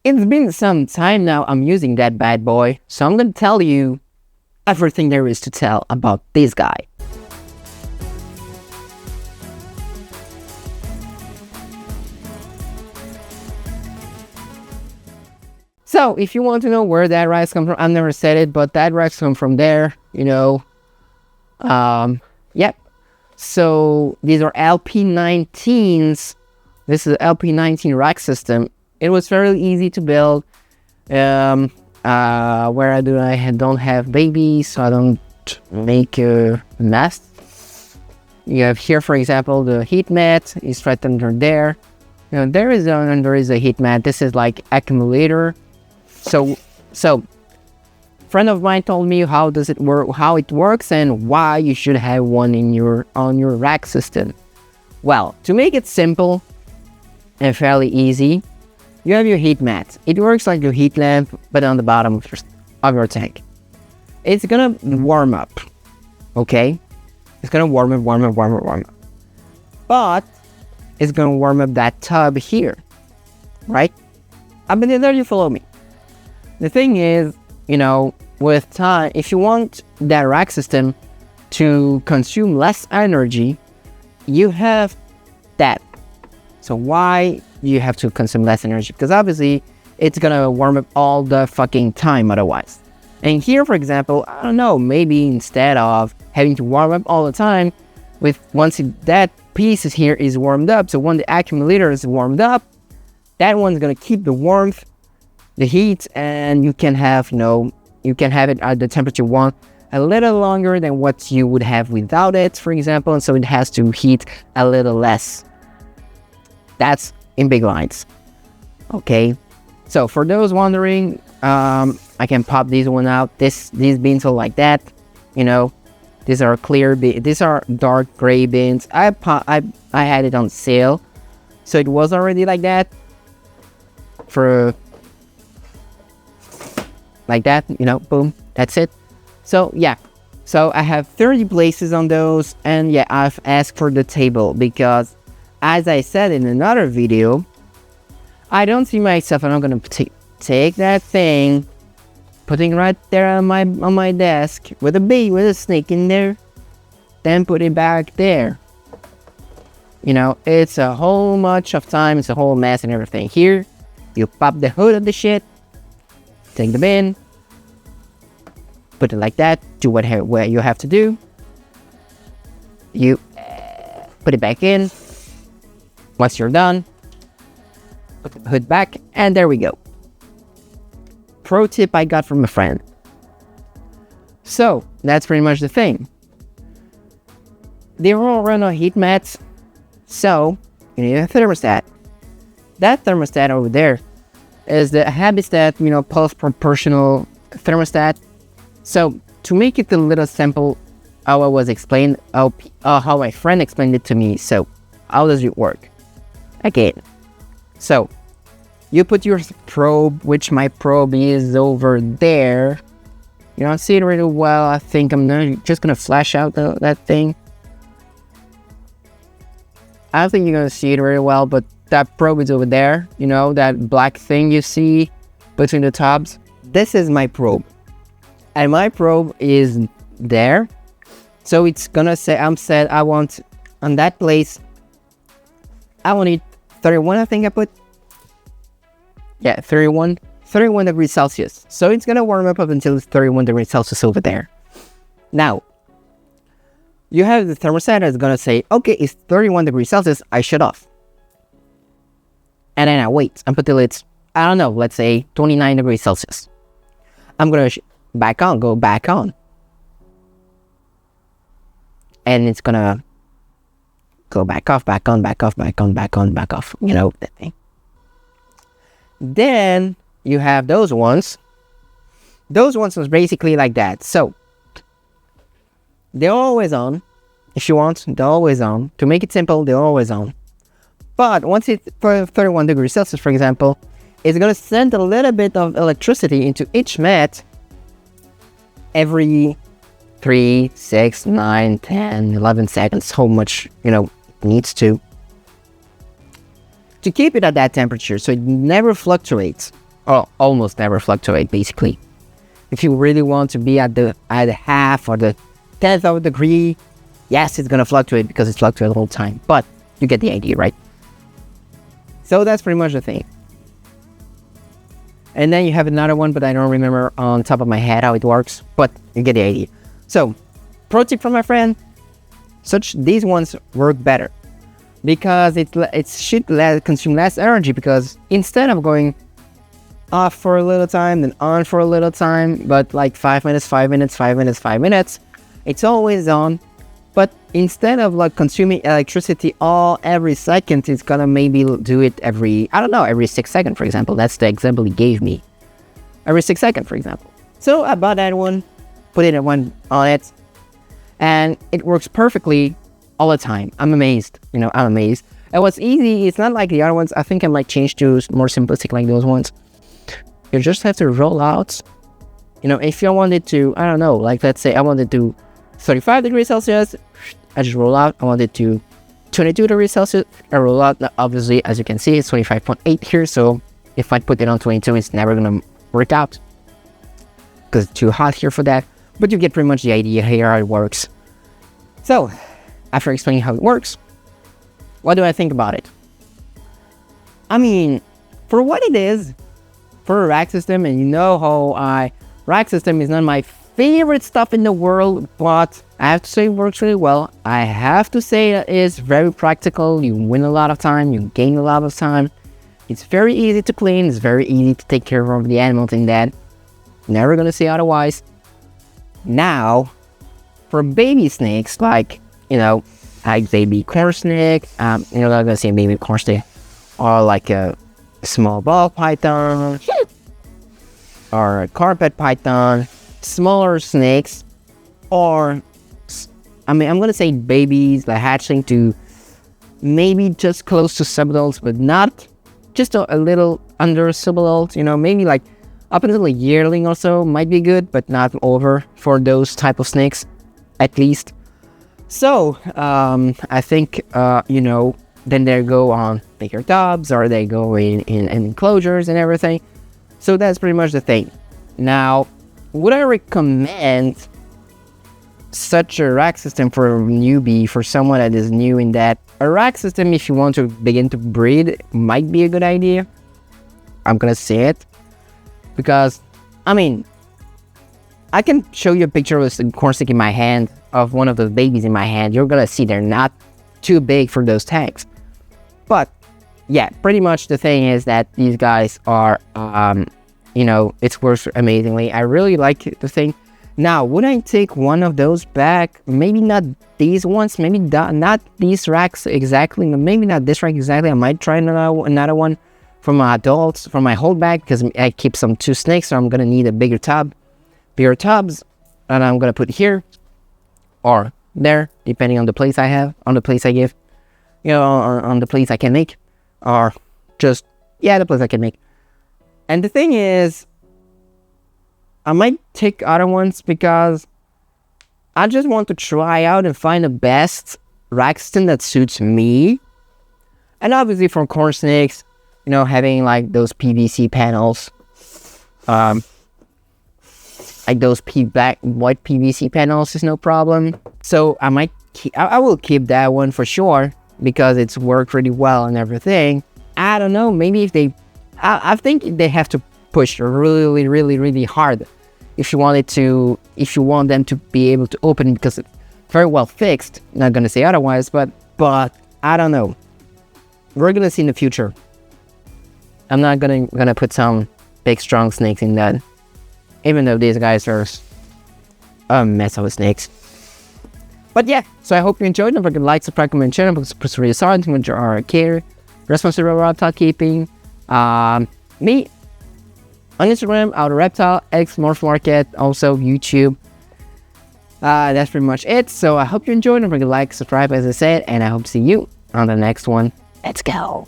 It's been some time now I'm using that bad boy, so I'm gonna tell you everything there is to tell about this guy. So, if you want to know where that rice comes from, I've never said it, but that rice comes from there, Yep. So, these are LP19s. This is an LP19 rack system. It was fairly easy to build. Where I don't have babies, so I don't make a nest. You have here, for example, the heat mat is right under there. There is a heat mat. This is like accumulator. So, friend of mine told me how does it work, how it works, and why you should have one on your rack system. Well, to make it simple and fairly easy, you have your heat mat. It works like your heat lamp, but on the bottom of your tank. It's gonna warm up, okay? It's gonna warm up. But it's gonna warm up that tub here, right? Up in there, you follow me. The thing is, with time, if you want that rack system to consume less energy, you have that. So why you have to consume less energy? Because obviously it's gonna warm up all the fucking time otherwise. And here, for example, I don't know, maybe instead of having to warm up all the time, that piece here is warmed up, so when the accumulator is warmed up, that one's gonna keep the warmth, the heat, and you can have it at the temperature you want a little longer than what you would have without it, for example, and so it has to heat a little less. That's in big lines. Okay, so for those wondering, I can pop these one out. These beans are like that, These are clear these are dark gray beans. I had it on sale, so it was already like that. Like that, boom, that's it. So yeah, so I have 30 places on those, and yeah, I've asked for the table because, as I said in another video, I don't see myself, and I'm gonna take that thing, putting right there on my desk with a snake in there, then put it back there. It's a whole much of time, it's a whole mess and everything. Here, you pop the hood of the shit, take the bin, put it like that, do what you have to do. You put it back in. Once you're done, put the hood back, and there we go. Pro tip I got from a friend. So, that's pretty much the thing. They all run on heat mats, so you need a thermostat. That thermostat over there is the Habitat, pulse proportional thermostat. So, to make it a little simple, how my friend explained it to me. So, how does it work? Again, so you put your probe, which my probe is over there. You don't see it really well. I think I'm just gonna flash out that thing. I don't think you're gonna see it very well, but that probe is over there. That black thing you see between the tubs. This is my probe, and my probe is there. So it's gonna say I want on that place. I want it 31, I think I put. Yeah, 31 degrees Celsius. So it's gonna warm up until it's 31 degrees Celsius over there. Now, you have the thermostat that's gonna say, okay, it's 31 degrees Celsius, I shut off. And then I wait until it's, I don't know, let's say 29 degrees Celsius. I'm gonna go back on. And it's gonna go back off, back on, back off, back on, back on, back off. That thing. Then you have those ones. Those ones was basically like that. So they're always on. If you want, they're always on. To make it simple, they're always on. But once it's for 31 degrees Celsius, for example, it's gonna send a little bit of electricity into each mat every 3, 6, 9, 10, 11 seconds, how much, needs to keep it at that temperature so it never fluctuates. or almost never fluctuate basically. If you really want to be at the half or the 10th of a degree, yes, it's gonna fluctuate because it's fluctuating the whole time, but you get the idea, right? So that's pretty much the thing. And then you have another one, but I don't remember on top of my head how it works, but you get the idea. So, pro tip from my friend, these ones work better because it should consume less energy, because instead of going off for a little time, then on for a little time, but like 5 minutes, 5 minutes, 5 minutes, 5 minutes, it's always on. But instead of like consuming electricity every second, it's gonna maybe do it every 6 seconds, for example. That's the example he gave me. Every 6 seconds, for example. So I bought that one, put it on it, and it works perfectly all the time. I'm amazed, I'm amazed. And what's easy, it's not like the other ones. I think I might change to more simplistic like those ones. You just have to roll out, if you wanted to, like let's say I wanted to 35 degrees Celsius, I just roll out. I want it to 22 degrees Celsius, I roll out. Now, obviously, as you can see, it's 25.8 here, so if I put it on 22, it's never gonna work out because it's too hot here for that. But you get pretty much the idea here how it works. So, after explaining how it works, what do I think about it? I mean, for what it is, for a rack system, and rack system is not my favorite stuff in the world, but I have to say it works really well. I have to say it is very practical. You win a lot of time, you gain a lot of time. It's very easy to clean, it's very easy to take care of the animals in that. Never gonna say otherwise. Now, for baby snakes, like baby corn snake, I'm not gonna say baby corn snake, or like a small ball python, or a carpet python, smaller snakes, or I'm gonna say babies, like hatchling to maybe just close to subadults, but not just a little under subadult, maybe like up until a yearling or so might be good, but not over for those type of snakes, at least. So I think then they go on bigger tubs, or they go in enclosures and everything. So that's pretty much the thing. Now, would I recommend such a rack system for a newbie, for someone that is new in that? A rack system, if you want to begin to breed, might be a good idea. I'm gonna say it because, I can show you a picture of a corn snake in my hand, of one of those babies in my hand. You're gonna see they're not too big for those tanks. But yeah, pretty much the thing is that these guys are, it works amazingly. I really like the thing. Now, would I take one of those back? Maybe not these ones, maybe not these racks exactly, maybe not this rack exactly. I might try another one for my adults, for my hold bag, because I keep two snakes, so I'm gonna need a bigger tubs, and I'm gonna put here or there, depending on the place I have, on the place I give, on the place I can make, or just, the place I can make. And the thing is, I might take other ones because I just want to try out and find the best rack system that suits me. And obviously for corn snakes, having like those PVC panels, like those white PVC panels is no problem. So I will keep that one for sure because it's worked really well and everything. I don't know, maybe if I think they have to push really, really, really hard if you want them to be able to open it, because it's very well fixed. Not gonna say otherwise, but I don't know. We're gonna see in the future. I'm not gonna put some big strong snakes in that, even though these guys are a mess of snakes. But yeah, so I hope you enjoyed. Don't forget to like, subscribe, comment, channel, because it's really sorry to enjoy our care, responsible reptile keeping. Me on Instagram, AodaReptile, X Morph Market, also YouTube. That's pretty much it. So I hope you enjoyed. Don't forget to like, subscribe, as I said, and I hope to see you on the next one. Let's go.